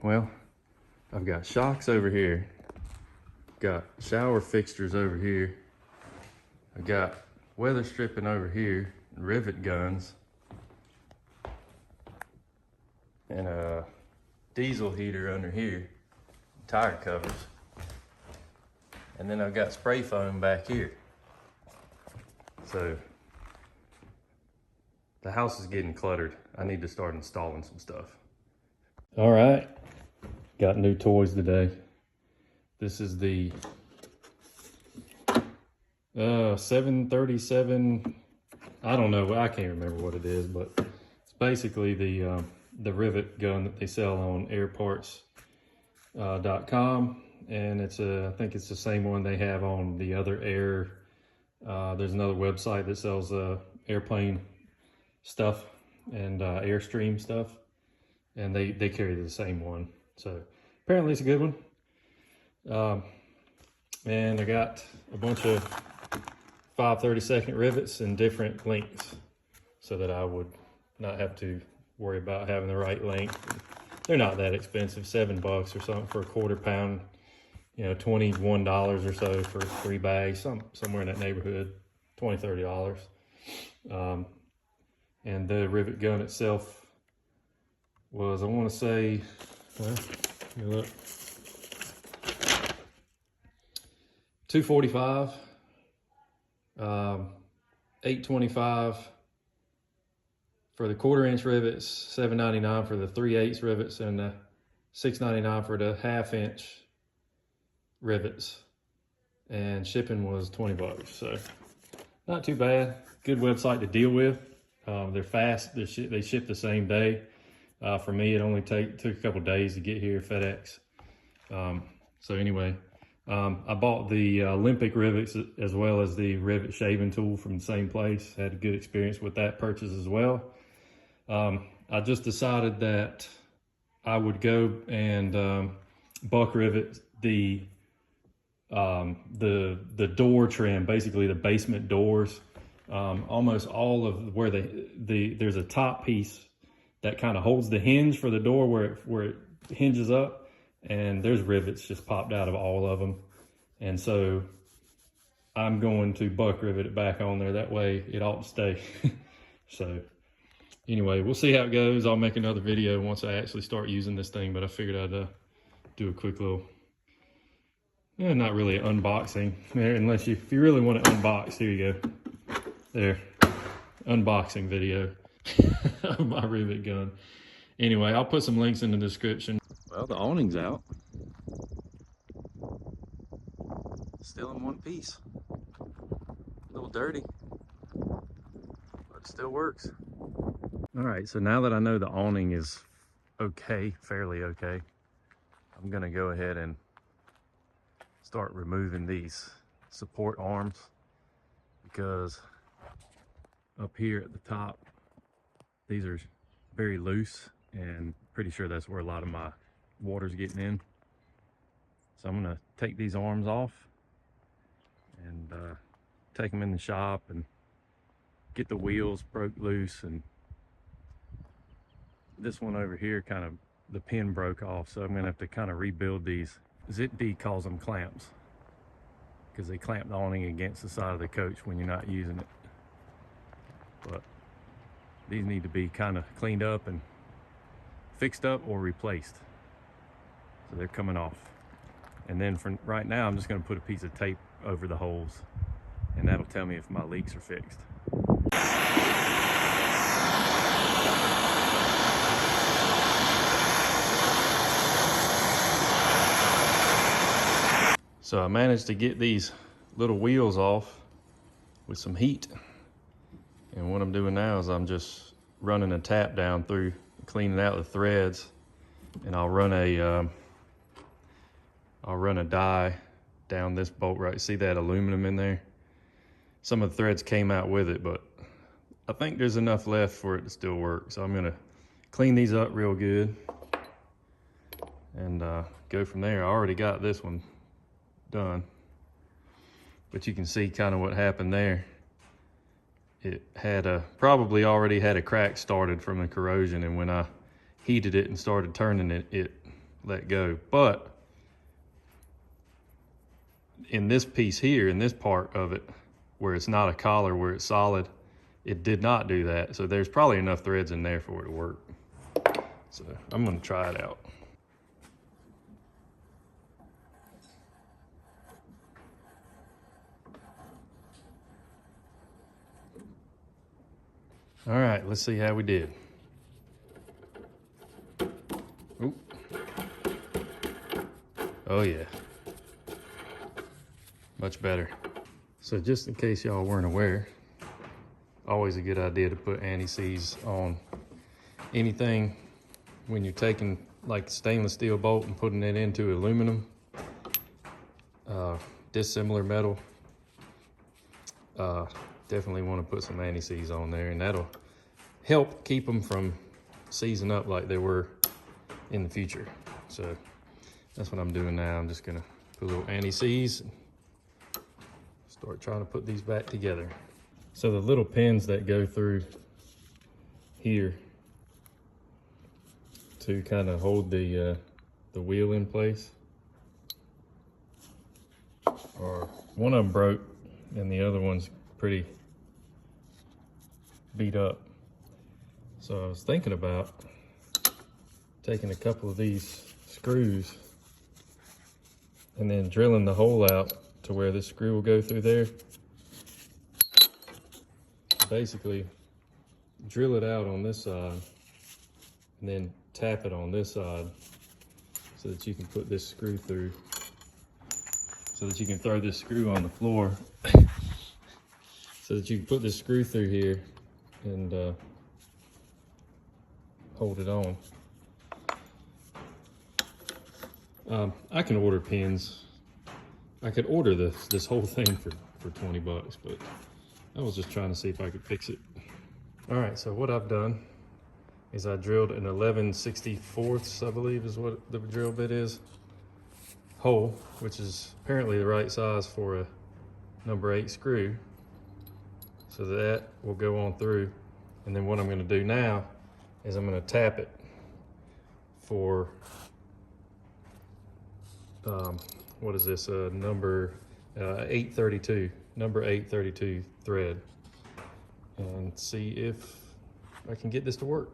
Well, I've got shocks over here, got shower fixtures over here, I've got weather stripping over here, rivet guns, and a diesel heater under here, tire covers, and then I've got spray foam back here. So the house is getting cluttered. I need to start installing some stuff. All right, got new toys today. This is the 737, I don't know, I can't remember what it is, but it's basically the rivet gun that they sell on airparts.com, and it's I think it's the same one they have on the other air. There's another website that sells airplane stuff and Airstream stuff, and they carry the same one. So apparently it's a good one. And I got a bunch of 5/32 rivets in different lengths so that I would not have to worry about having the right length. They're not that expensive, $7 or something for a 1/4 pound, you know, $21 or so for 3 bags, somewhere in that neighborhood, $20–30. And the rivet gun itself was, I want to say, well, let me look, $245, $825 for the 1/4 inch rivets, $7.99 for the 3/8 rivets, and $6.99 for the 1/2 inch rivets. And shipping was $20, so not too bad. Good website to deal with. They're fast. They ship the same day. For me, it only took a couple days to get here, FedEx. So anyway, I bought the Olympic rivets as well as the rivet shaving tool from the same place. Had a good experience with that purchase as well. I just decided that I would go and buck rivet the door trim, basically the basement doors. Almost all of where there's a top piece that kind of holds the hinge for the door where it hinges up, and there's rivets just popped out of all of them. And so I'm going to buck rivet it back on there. That way it ought to stay. So anyway, we'll see how it goes. I'll make another video once I actually start using this thing, but I figured I'd do a quick little, not really an unboxing, unless if you really want to unbox, here you go. There, unboxing video of my rivet gun. Anyway, I'll put some links in the description. Well, the awning's out. Still in one piece. A little dirty, but it still works. All right, so now that I know the awning is okay, fairly okay, I'm gonna go ahead and start removing these support arms, because up here at the top, these are very loose, and pretty sure that's where a lot of my water's getting in. So I'm gonna take these arms off and take them in the shop and get the wheels broke loose. And this one over here, kind of the pin broke off, so I'm gonna have to kind of rebuild these. Zip Dee calls them clamps, because they clamp the awning against the side of the coach when you're not using it. But these need to be kind of cleaned up and fixed up or replaced. So they're coming off. And then for right now, I'm just going to put a piece of tape over the holes, and that'll tell me if my leaks are fixed. So I managed to get these little wheels off with some heat. And what I'm doing now is I'm just running a tap down through, cleaning out the threads, and I'll run a die down this bolt right. See that aluminum in there? Some of the threads came out with it, but I think there's enough left for it to still work. So I'm gonna clean these up real good and go from there. I already got this one done, but you can see kind of what happened there. It had probably already had a crack started from the corrosion, and when I heated it and started turning it, it let go. But in this piece here, in this part of it, where it's not a collar, where it's solid, it did not do that. So there's probably enough threads in there for it to work. So I'm gonna try it out. All right, let's see how we did. Oop. Oh yeah, much better. So just in case y'all weren't aware, always a good idea to put anti-seize on anything when you're taking like stainless steel bolt and putting it into aluminum, dissimilar metal. Definitely want to put some anti-seize on there, and that'll help keep them from seizing up like they were in the future. So that's what I'm doing now. I'm just gonna put a little anti-seize and start trying to put these back together. So the little pins that go through here to kind of hold the wheel in place, or one of them broke and the other one's pretty beat up. So I was thinking about taking a couple of these screws and then drilling the hole out to where this screw will go through there. Basically drill it out on this side and then tap it on this side so that you can put this screw through, so that you can throw this screw on the floor so that you can put this screw through here and hold it on. I can order pins. I could order this whole thing for 20 bucks, but I was just trying to see if I could fix it. All right, so what I've done is I drilled an 11/64, I believe is what the drill bit is, hole, which is apparently the right size for a number 8 screw. So that will go on through. And then what I'm gonna do now is I'm gonna tap it for, what is this, number 832, number 832 thread, and see if I can get this to work.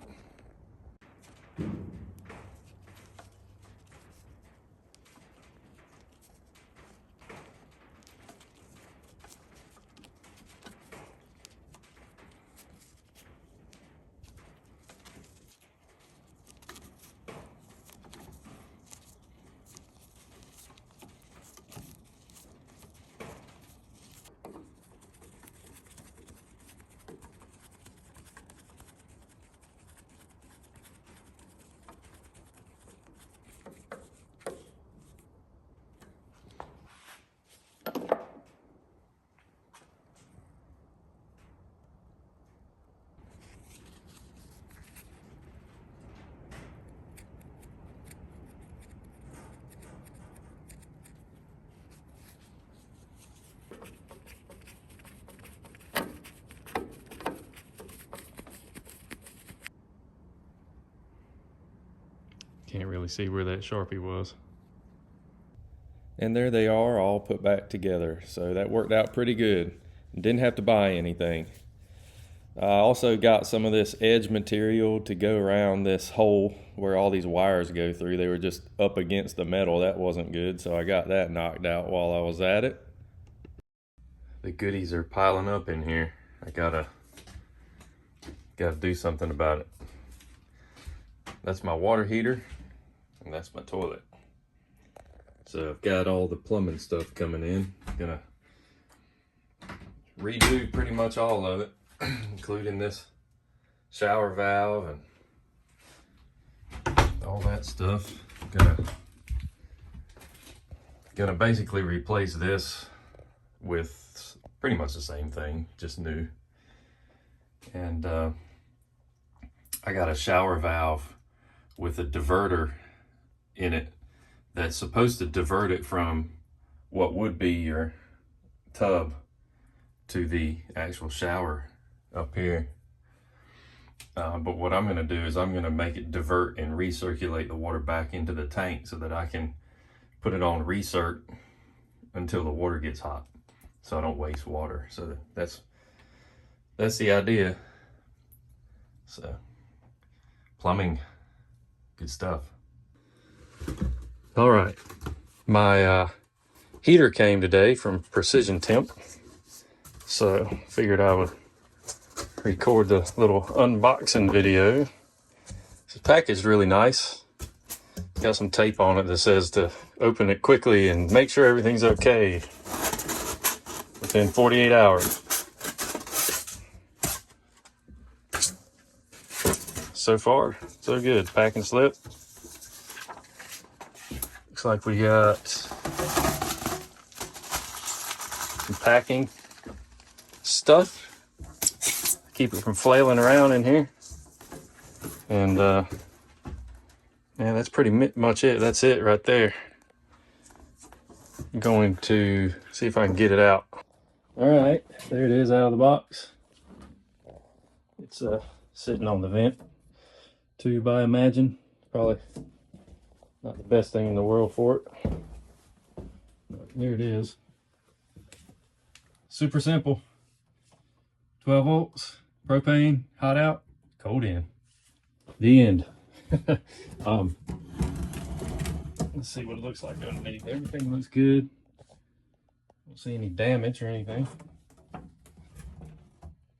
Can't really see where that Sharpie was. And there they are, all put back together. So that worked out pretty good. Didn't have to buy anything. I also got some of this edge material to go around this hole where all these wires go through. They were just up against the metal. That wasn't good, so I got that knocked out while I was at it. The goodies are piling up in here. I gotta do something about it. That's my water heater, and that's my toilet. So I've got all the plumbing stuff coming in. Gonna redo pretty much all of it, including this shower valve and all that stuff. Gonna basically replace this with pretty much the same thing, just new. And I got a shower valve with a diverter in it that's supposed to divert it from what would be your tub to the actual shower up here. But what I'm gonna do is I'm gonna make it divert and recirculate the water back into the tank so that I can put it on recirc until the water gets hot, so I don't waste water. So that's the idea. So plumbing, good stuff. All right, my heater came today from Precision Temp, so figured I would record the little unboxing video. It's packaged really nice. Got some tape on it that says to open it quickly and make sure everything's okay within 48 hours. So far, so good. Pack and slip. Looks like we got some packing stuff. Keep it from flailing around in here. And yeah, that's pretty much it. That's it right there. I'm going to see if I can get it out. All right, there it is out of the box. It's sitting on the vent tube, I imagine. Probably not the best thing in the world for it. But there it is. Super simple. 12 volts, propane, hot out, cold in. The end. Let's see what it looks like underneath. Everything looks good. Don't see any damage or anything.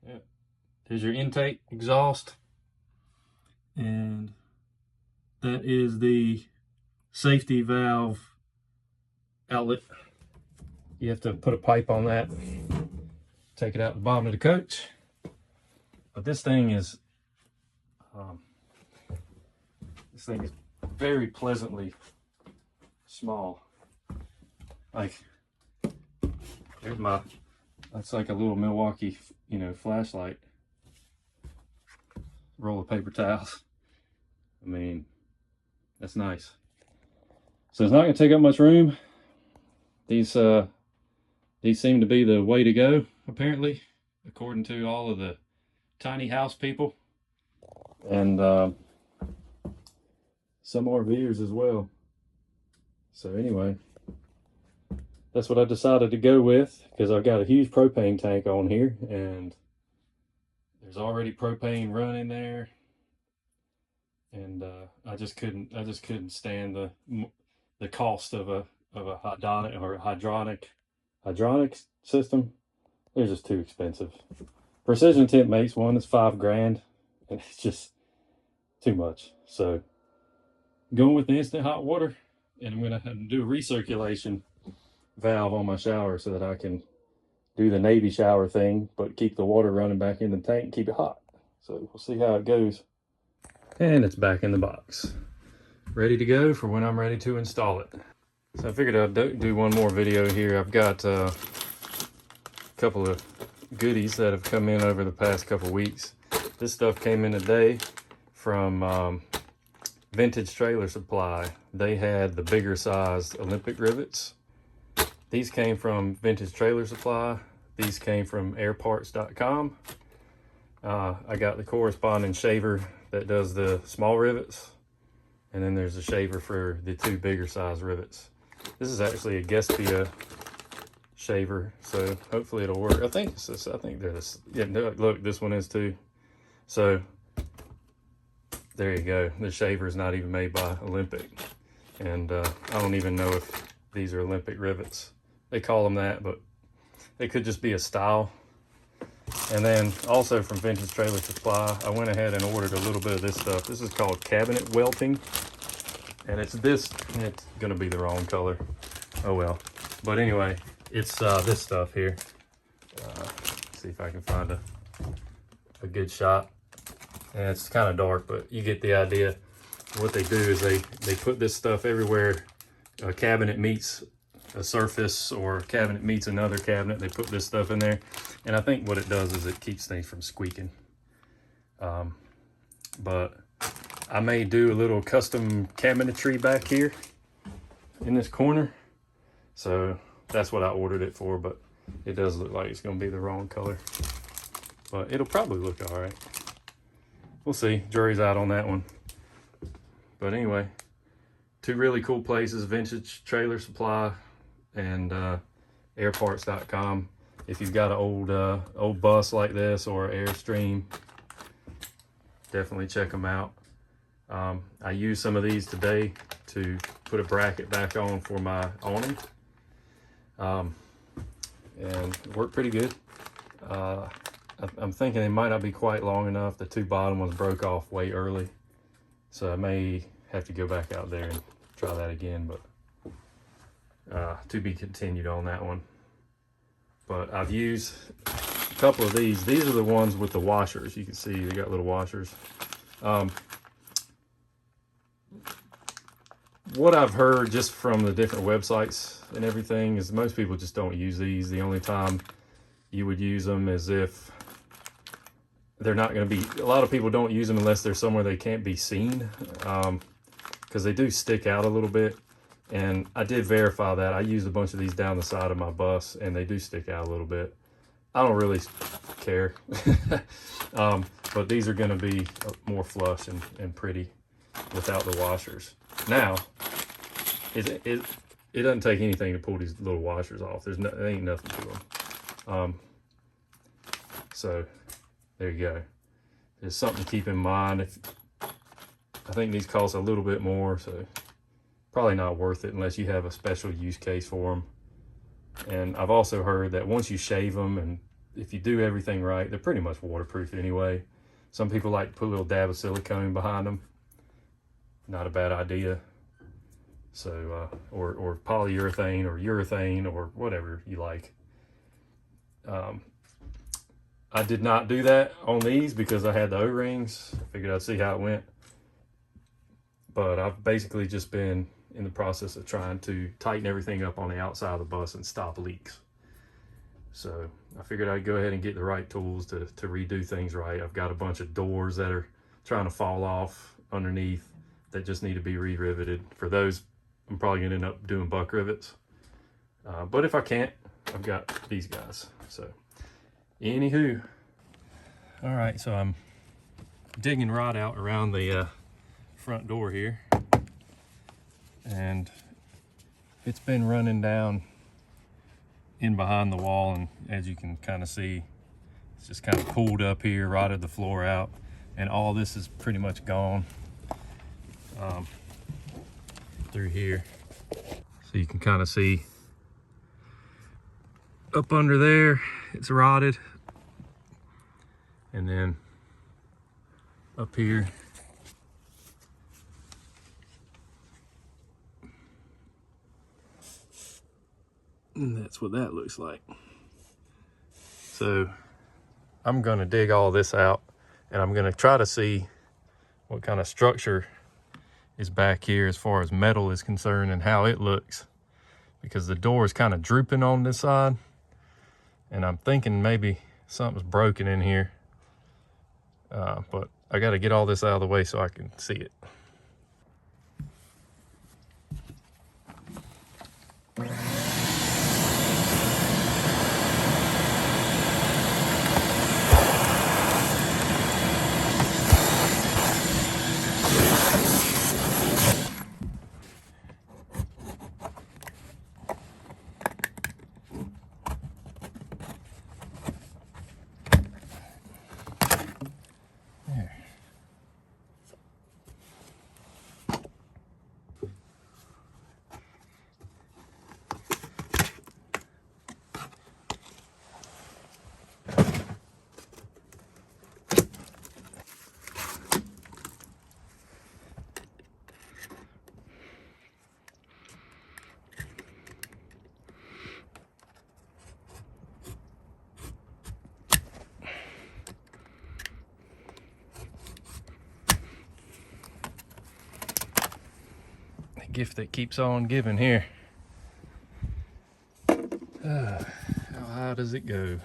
Yeah. There's your intake exhaust. And that is the safety valve outlet. You have to put a pipe on that, take it out the bottom of the coach. But this thing is very pleasantly small. Like, there's that's like a little Milwaukee, flashlight. Roll of paper towels. I mean, that's nice. So it's not gonna take up much room. These seem to be the way to go, apparently, according to all of the tiny house people. And some RVers as well. So anyway, that's what I decided to go with, because I've got a huge propane tank on here, and there's already propane running there, and I just couldn't stand the cost of a hydronic system. They're just too expensive. Precision Temp makes one that's $5 grand, and it's just too much. So going with the instant hot water, and I'm gonna have to do a recirculation valve on my shower so that I can do the Navy shower thing, but keep the water running back in the tank and keep it hot. So we'll see how it goes. And it's back in the box, ready to go for when I'm ready to install it. So I figured I'd do one more video here. I've got a couple of goodies that have come in over the past couple weeks. This stuff came in today from Vintage Trailer Supply. They had the bigger sized Olympic rivets. These came from Vintage Trailer Supply. These came from airparts.com. I got the corresponding shaver that does the small rivets. And then there's a shaver for the two bigger size rivets. This is actually a Guespia shaver, so hopefully it'll work. I think they're this. Yeah, look, this one is too. So there you go. The shaver is not even made by Olympic. And I don't even know if these are Olympic rivets. They call them that, but they could just be a style. And then also from Vintage Trailer Supply, I went ahead and ordered a little bit of this stuff. This is called cabinet welting. And it's gonna be the wrong color. Oh well. But anyway, it's this stuff here. See if I can find a good shot. And it's kind of dark, but you get the idea. What they do is they put this stuff everywhere a cabinet meets a surface or a cabinet meets another cabinet. They put this stuff in there, and I think what it does is it keeps things from squeaking. But I may do a little custom cabinetry back here in this corner, so that's what I ordered it for. But it does look like it's going to be the wrong color, but it'll probably look all right. we'll see. Jury's out on that one. But anyway, two really cool places, Vintage Trailer Supply and airparts.com. If you've got an old bus like this or Airstream, definitely check them out. I used some of these today to put a bracket back on for my awning, and it worked pretty good. I'm thinking it might not be quite long enough. The two bottom ones broke off way early, so I may have to go back out there and try that again, but to be continued on that one. But I've used a couple of these. These are the ones with the washers. You can see they got little washers. What I've heard just from the different websites and everything is most people just don't use these. The only time you would use them is if they're not going to be, a lot of people don't use them unless they're somewhere they can't be seen, because they do stick out a little bit. And I did verify that. I used a bunch of these down the side of my bus and they do stick out a little bit. I don't really care. But these are going to be more flush and pretty without the washers. Now, it doesn't take anything to pull these little washers off. There ain't nothing to them. So there you go. There's something to keep in mind. I think these cost a little bit more, so probably not worth it unless you have a special use case for them. And I've also heard that once you shave them, and if you do everything right, they're pretty much waterproof anyway. Some people like to put a little dab of silicone behind them. Not a bad idea. So, or polyurethane or urethane or whatever you like. I did not do that on these because I had the O-rings. I figured I'd see how it went. But I've basically just been in the process of trying to tighten everything up on the outside of the bus and stop leaks. So I figured I'd go ahead and get the right tools to redo things right. I've got a bunch of doors that are trying to fall off underneath that just need to be re-riveted. For those, I'm probably gonna end up doing buck rivets. But if I can't, I've got these guys. So anywho, all right, so I'm digging rod out around the front door here, and it's been running down in behind the wall, and as you can kind of see, it's just kind of pulled up here, rotted the floor out, and all this is pretty much gone through here. So you can kind of see up under there, it's rotted, and then up here and that's what that looks like. So I'm gonna dig all this out, and I'm gonna try to see what kind of structure is back here as far as metal is concerned and how it looks, because the door is kind of drooping on this side, and I'm thinking maybe something's broken in here. But I got to get all this out of the way so I can see it. Gift that keeps on giving here. How high does it go?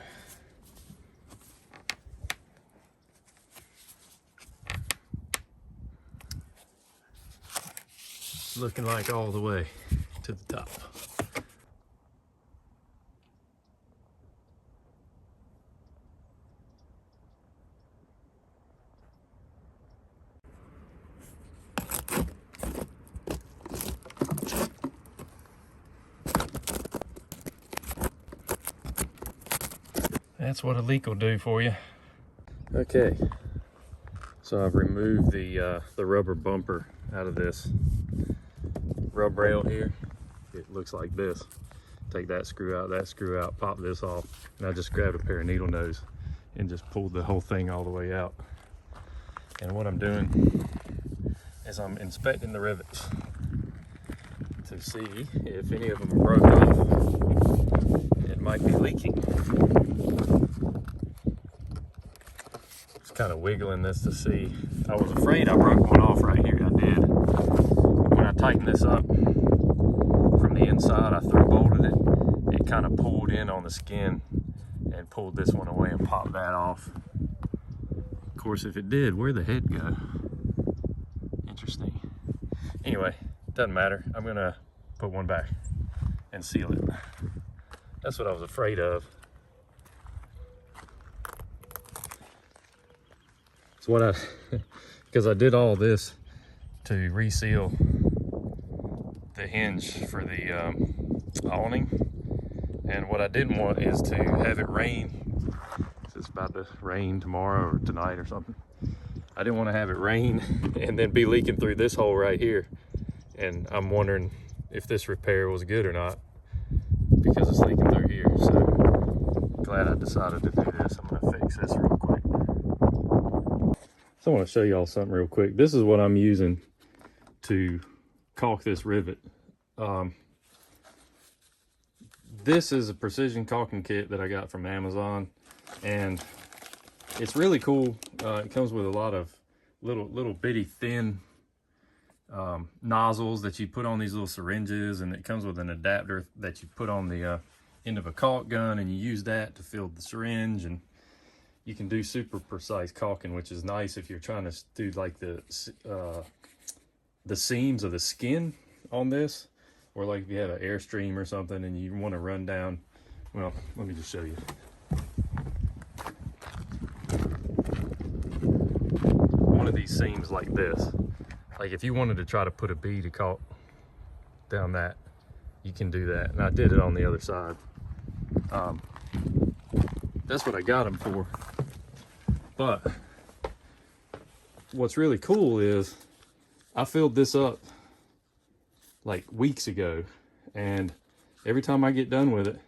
Looking like all the way to the top. That's what a leak will do for you. Okay, so I've removed the rubber bumper out of this rub rail here. It looks like this. Take that screw out, pop this off, and I just grabbed a pair of needle nose and just pulled the whole thing all the way out. And what I'm doing is I'm inspecting the rivets to see if any of them are broke off. It might be leaking. Just kind of wiggling this to see. I was afraid I broke one off right here. I did. When I tightened this up from the inside, I through bolted it. It kind of pulled in on the skin and pulled this one away and popped that off. Of course, if it did, where'd the head go? Interesting. Anyway, doesn't matter. I'm gonna put one back and seal it. That's what I was afraid of. So what because I did all this to reseal the hinge for the awning, and what I didn't want is to have it rain. It's about to rain tomorrow or tonight or something. I didn't want to have it rain and then be leaking through this hole right here, and I'm wondering if this repair was good or not because it's leaking through here. So glad I decided to do this. I'm going to fix this real quick. So I want to show y'all something real quick. This is what I'm using to caulk this rivet. This is a precision caulking kit that I got from Amazon, and it's really cool. It comes with a lot of little bitty thin nozzles that you put on these little syringes, and it comes with an adapter that you put on the end of a caulk gun, and you use that to fill the syringe, and you can do super precise caulking, which is nice if you're trying to do like the seams of the skin on this, or like if you have an Airstream or something and you want to run down. Well, let me just show you. One of these seams like this, like if you wanted to try to put a bead of caulk down that, you can do that. And I did it on the other side. That's what I got them for. But what's really cool is I filled this up like weeks ago, and every time I get done with it,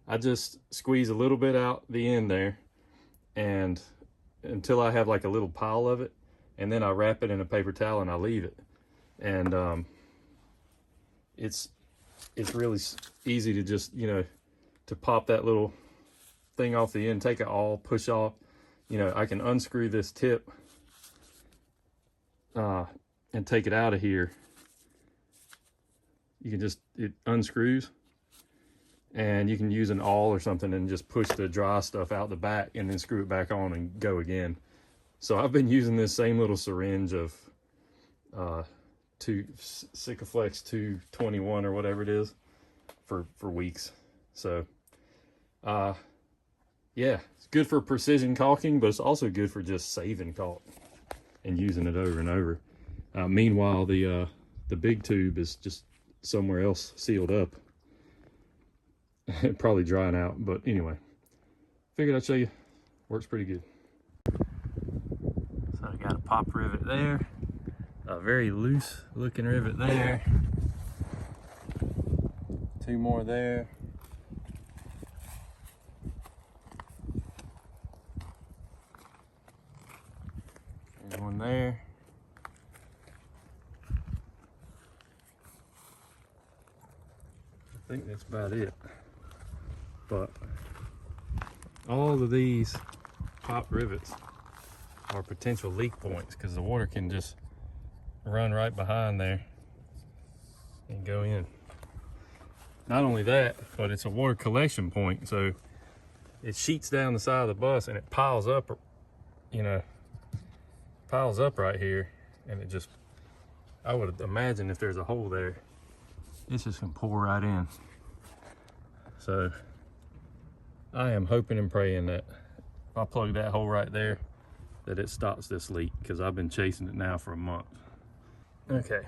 I just squeeze a little bit out the end there, and until I have like a little pile of it, and then I wrap it in a paper towel and I leave it. And it's really easy to just, you know, to pop that little thing off the end, take it all, push off. You know, I can unscrew this tip and take it out of here. You can just, it unscrews, and you can use an awl or something and just push the dry stuff out the back and then screw it back on and go again. So I've been using this same little syringe of Sikaflex 221 or whatever it is for weeks. So yeah, it's good for precision caulking, but it's also good for just saving caulk and using it over and over. Meanwhile, the big tube is just somewhere else sealed up. Probably drying out, but anyway, figured I'd show you. Works pretty good. So I got a pop rivet there, a very loose looking rivet there, two more there, and one there. I think that's about it. But all of these pop rivets are potential leak points because the water can just run right behind there and go in. Not only that, but it's a water collection point, so it sheets down the side of the bus and it piles up, you know, piles up right here, and it just, I would imagine if there's a hole there, it's just gonna pour right in. So I am hoping and praying that if I plug that hole right there, that it stops this leak, because I've been chasing it now for a month. Okay,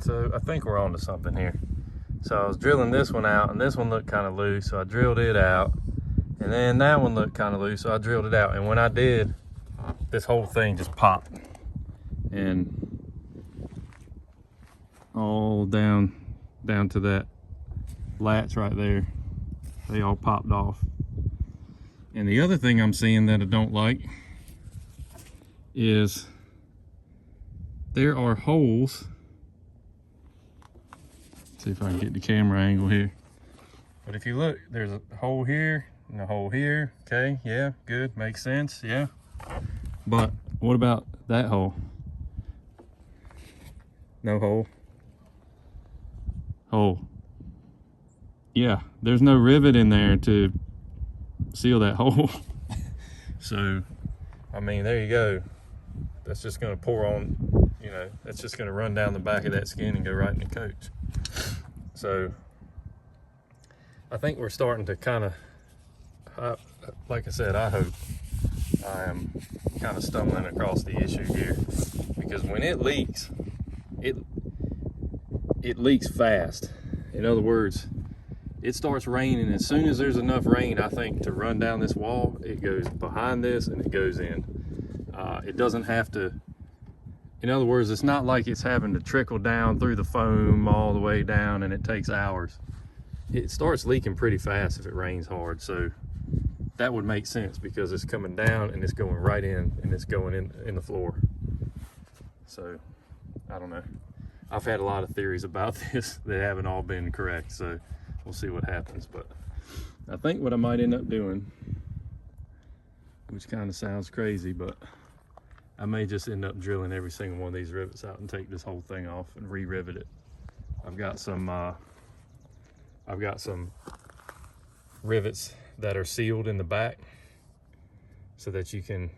so I think we're on to something here. So I was drilling this one out, and this one looked kind of loose, so I drilled it out, And then that one looked kind of loose, so I drilled it out. And when I did, this whole thing just popped. And all down to that latch right there, they all popped off. And the other thing I'm seeing that I don't like is there are holes. Let's see if I can get the camera angle here. But if you look, there's a hole here and a hole here. Okay, yeah, good, makes sense, yeah. But what about that hole? No hole. Hole. Yeah, there's no rivet in there to seal that hole. So, I mean, there you go. That's just gonna pour on, you know, that's just gonna run down the back of that skin and go right in the coach. So, I think we're starting to kind of, like I said, I hope I am kind of stumbling across the issue here, because when it leaks, it leaks fast. In other words, it starts raining. As soon as there's enough rain, I think, to run down this wall, it goes behind this and it goes in. It doesn't have to, in other words, it's not like it's having to trickle down through the foam all the way down and it takes hours. It starts leaking pretty fast if it rains hard. So that would make sense, because it's coming down and it's going right in, and it's going in the floor. So I don't know. I've had a lot of theories about this that haven't all been correct. So we'll see what happens. But I think what I might end up doing, which kind of sounds crazy, but I may just end up drilling every single one of these rivets out and take this whole thing off and re-rivet it. I've got some rivets that are sealed in the back, so that you can,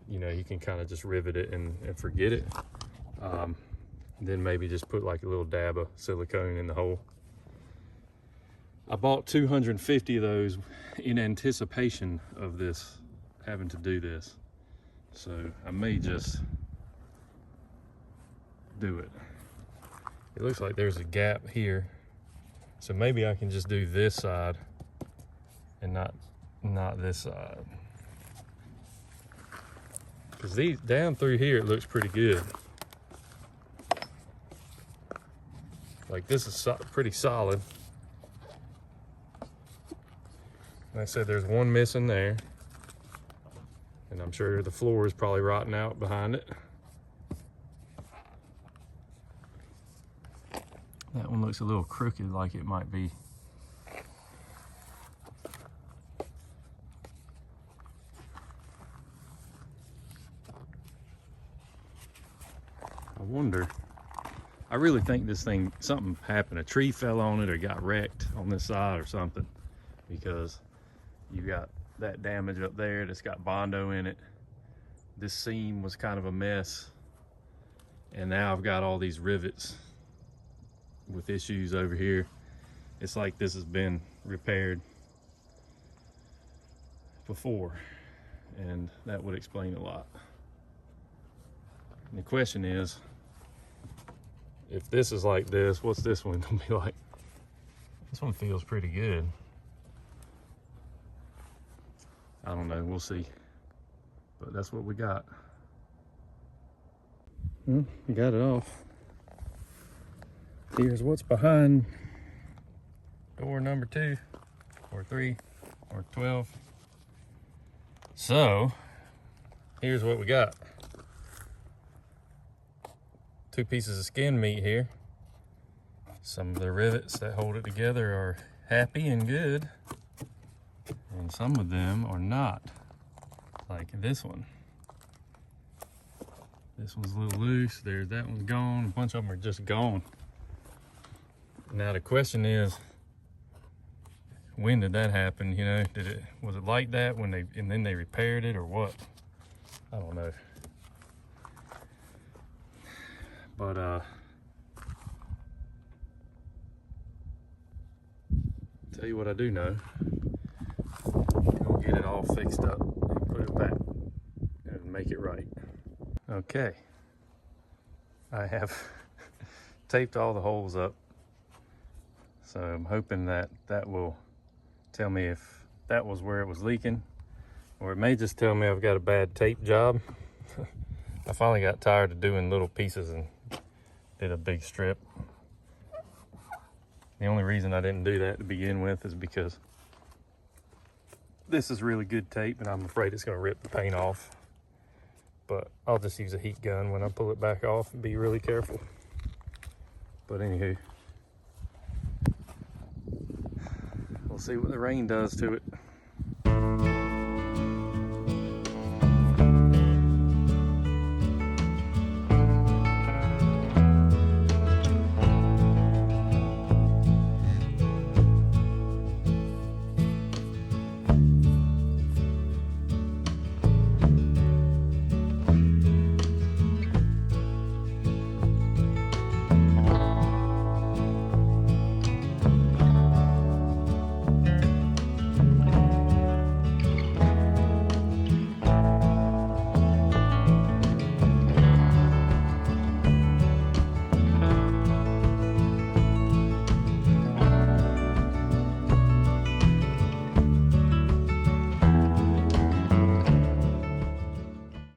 you know, you can kind of just rivet it and forget it. Then maybe just put like a little dab of silicone in the hole. I bought 250 of those in anticipation of this, having to do this. So I may just do it. It looks like there's a gap here. So maybe I can just do this side and not this side. Because these down through here, it looks pretty good. Like this is pretty solid. Like I said, there's one missing there. And I'm sure the floor is probably rotting out behind it. That one looks a little crooked, like it might be. I wonder, I really think this thing, something happened. A tree fell on it or got wrecked on this side or something, because you got that damage up there that's got Bondo in it. This seam was kind of a mess. And now I've got all these rivets with issues over here. It's like this has been repaired before, and that would explain a lot. And the question is, if this is like this, what's this one gonna be like? This one feels pretty good. I don't know, we'll see. But that's what we got. Well, we got it off. Here's what's behind door number 2 or 3 or 12. So here's what we got. 2 pieces of skin meat here. Some of the rivets that hold it together are happy and good, and some of them are not, like this one. This one's a little loose. There's that one's gone. A bunch of them are just gone. Now the question is, when did that happen? You know, was it like that when and then they repaired it, or what? I don't know. But tell you what I do know. Go get it all fixed up and put it back and make it right. Okay. I have taped all the holes up. So I'm hoping that that will tell me if that was where it was leaking, or it may just tell me I've got a bad tape job. I finally got tired of doing little pieces and did a big strip. The only reason I didn't do that to begin with is because this is really good tape and I'm afraid it's going to rip the paint off. But I'll just use a heat gun when I pull it back off and be really careful. But anywho, we'll see what the rain does to it.